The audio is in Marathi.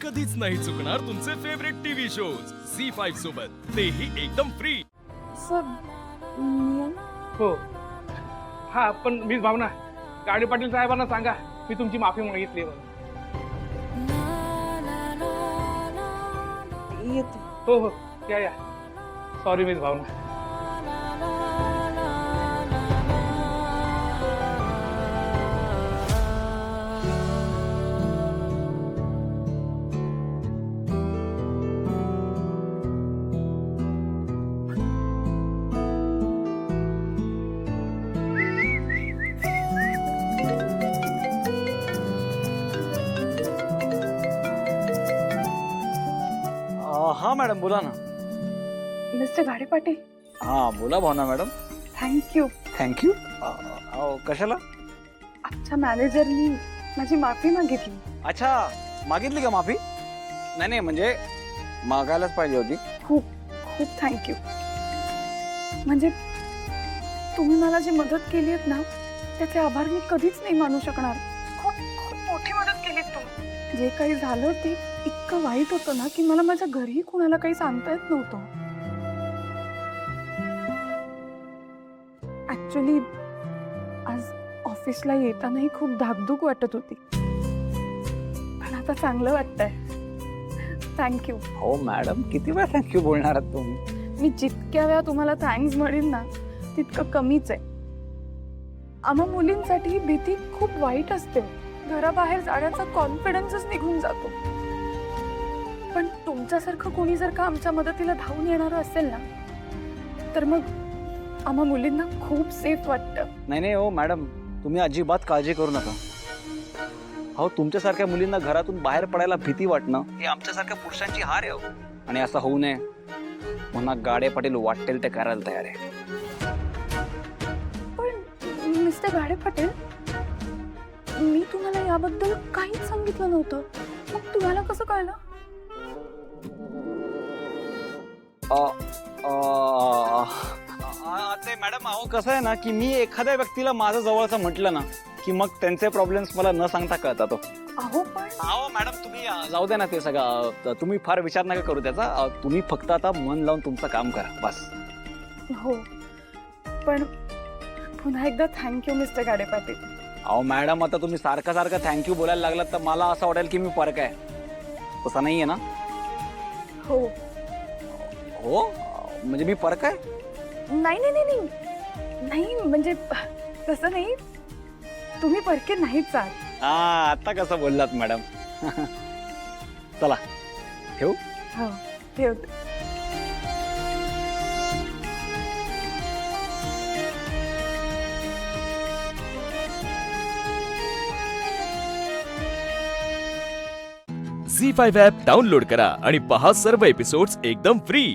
कधीच नाही चुकणार तुमचे फेवरेट टीव्ही शोज झी5 सोबत, तेही एकदम फ्री. हो. हा पण मीच भावना, गाडी पाटील साहेबांना सांगा मी तुमची माफी मागितली म्हणून. हो हो या. सॉरी मिस भावना. हा मॅडम बोला ना. मिस्टर गाडे पाटील, हा बोला भावना मॅडम. थँक्यू. थँक्यू. कशाला? आमच्या मॅनेजरनी माझी माफी मागितली. अच्छा, मागितली का माफी? नाही म्हणजे मागायलाच पाहिजे होती. खूप खूप थँक्यू. म्हणजे तुम्ही मला जी मदत केली आहेत ना, त्याचे आभार मी कधीच नाही मानू शकणार. खूप खूप मोठी मदत केलीत तुम्ही. जे काही झालं ते इतकं वाईट होतं ना की मला माझ्या घरी कुणाला काही सांगता येत नव्हतं. ऍक्च्युली आज ऑफिसला येतानाही खूप धाकधूक वाटत होती, पण आता चांगलं वाटतंय. थँक्यू. हो मॅडम, किती वेळा थँक्यू बोलणार आहात तुम्ही? मी जितक्या वेळा तुम्हाला थँक्स म्हणेन ना तितकं कमीच आहे. आम्हा मुलींसाठी ही भीती खूप वाईट असते. घराबाहेर जाण्याचा कॉन्फिडन्सच निघून जातो. पण तुमच्यासारखं कोणी जर का आमच्या मदतीला धावून येणार असेल ना, तर मग आम्हा मुलींना खूप सेफ वाटतं. नाही हो मॅडम, तुम्ही अजिबात काळजी करू नका. हो, तुमच्यासारख्या मुलींना घरातून बाहेर पडायला भीती वाटणं हे आमच्यासारख्या पुरुषांची हार आहे. आणि असं होऊ नये म्हणून गाडे पाटील वाटेल ते करायला तयार आहे. पण मिस्टर गाडे पाटील, मी तुम्हाला याबद्दल काहीच सांगितलं नव्हतं. मग तुम्हाला कसं कळलं? ते मॅडम, अहो कसं आहे ना की मी एखाद्या व्यक्तीला माझं जवळचं म्हटलं ना की मग त्यांचे प्रॉब्लेम्स मला न सांगता कळतात. अहो पण अहो मॅडम, तुम्ही जाऊ द्या ना ते सगळं. तुम्ही फार विचार नका करू त्याचा. तुम्ही फक्त आता मन लावून तुमचं काम करा बस. हो, पण पुन्हा एकदा थँक्यू मिस्टर गाडे पाटील. अहो मॅडम, आता तुम्ही सारखं थँक्यू बोलायला लागलात तर मला असं वाटेल की मी फरक आहे. तसं नाहीये ना? हो हो म्हणजे मी फरक आहे? नाही म्हणजे तसं नाही. तुम्ही परके नाहीच आहात. हा, आता कसं बोललात मॅडम. चला ठेवू? हो, ठेवते. झी5 ॲप डाउनलोड करा आणि पहा सर्व एपिसोड्स एकदम फ्री.